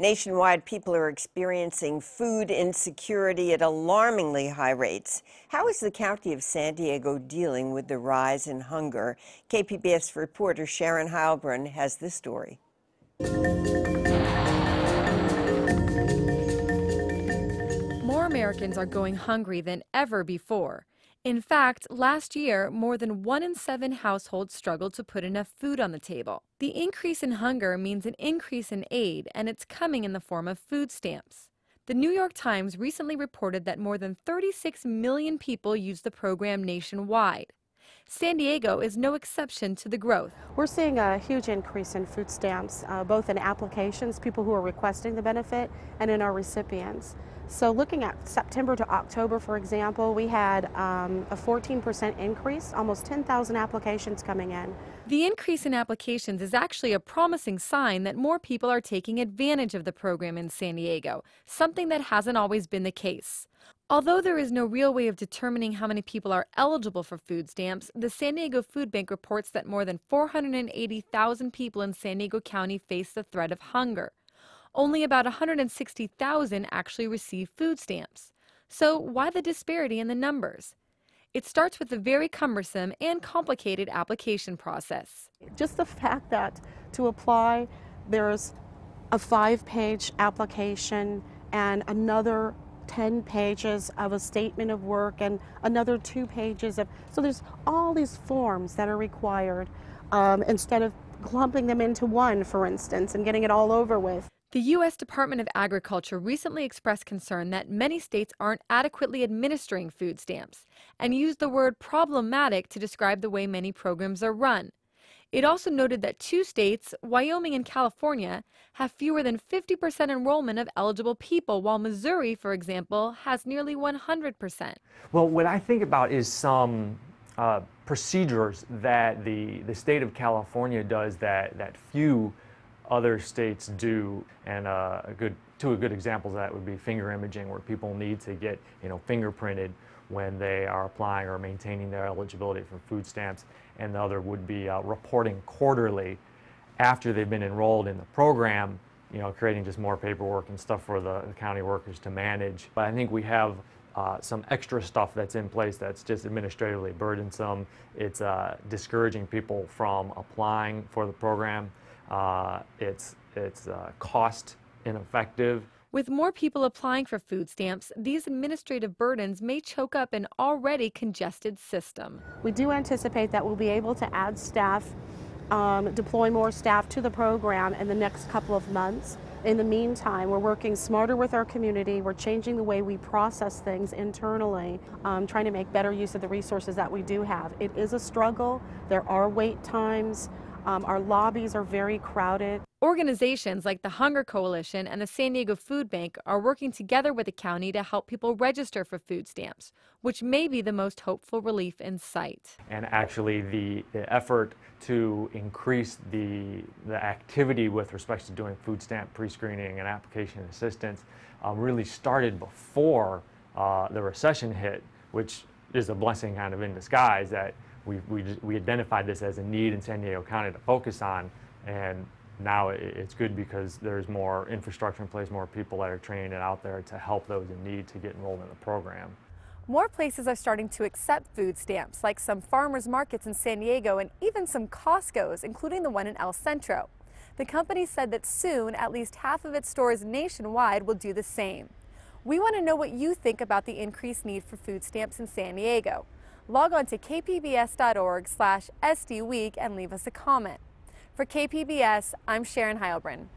Nationwide, people are experiencing food insecurity at alarmingly high rates. How is the county of San Diego dealing with the rise in hunger? KPBS reporter Sharon Heilbrunn has this story. More Americans are going hungry than ever before. In fact, last year, more than 1 in 7 households struggled to put enough food on the table. The increase in hunger means an increase in aid, and it's coming in the form of food stamps. The New York Times recently reported that more than 36 million people use the program nationwide. San Diego is no exception to the growth. We're seeing a huge increase in food stamps, both in applications, people who are requesting the benefit, and in our recipients. So looking at September to October, for example, we had a 14% increase, almost 10,000 applications coming in. The increase in applications is actually a promising sign that more people are taking advantage of the program in San Diego, something that hasn't always been the case. Although there is no real way of determining how many people are eligible for food stamps, the San Diego Food Bank reports that more than 480,000 people in San Diego County face the threat of hunger. Only about 160,000 actually receive food stamps. So why the disparity in the numbers? It starts with the very cumbersome and complicated application process. Just the fact that to apply, there's a 5-page application and another 10 pages of a statement of work and another 2 pages of, so there's all these forms that are required instead of clumping them into one, for instance, and getting it all over with. The U.S. Department of Agriculture recently expressed concern that many states aren't adequately administering food stamps and used the word problematic to describe the way many programs are run. It also noted that 2 states, Wyoming and California, have fewer than 50% enrollment of eligible people, while Missouri, for example, has nearly 100%. Well, what I think about is some procedures that the state of California does that few other states do, and two good examples of that would be finger imaging, where people need to get fingerprinted when they are applying or maintaining their eligibility for food stamps, and the other would be reporting quarterly after they've been enrolled in the program, creating just more paperwork and stuff for the county workers to manage. But I think we have some extra stuff that's in place that's just administratively burdensome. It's discouraging people from applying for the program. It's cost ineffective. With more people applying for food stamps, these administrative burdens may choke up an already congested system. We do anticipate that we'll be able to add staff, deploy more staff to the program in the next couple of months. In the meantime, we're working smarter with our community. We're changing the way we process things internally, trying to make better use of the resources that we do have. It is a struggle. There are wait times. Our lobbies are very crowded. Organizations like the Hunger Coalition and the San Diego Food Bank are working together with the county to help people register for food stamps, which may be the most hopeful relief in sight. And actually the effort to increase the activity with respect to doing food stamp pre-screening and application assistance really started before the recession hit, which is a blessing kind of in disguise that we identified this as a need in San Diego County to focus on, and now it's good because there's more infrastructure in place, more people that are trained and out there to help those in need to get enrolled in the program. More places are starting to accept food stamps, like some farmers markets in San Diego and even some Costco's, including the one in El Centro. The company said that soon at least half of its stores nationwide will do the same. We want to know what you think about the increased need for food stamps in San Diego. Log on to kpbs.org/SDweek and leave us a comment. For KPBS, I'm Sharon Heilbrunn.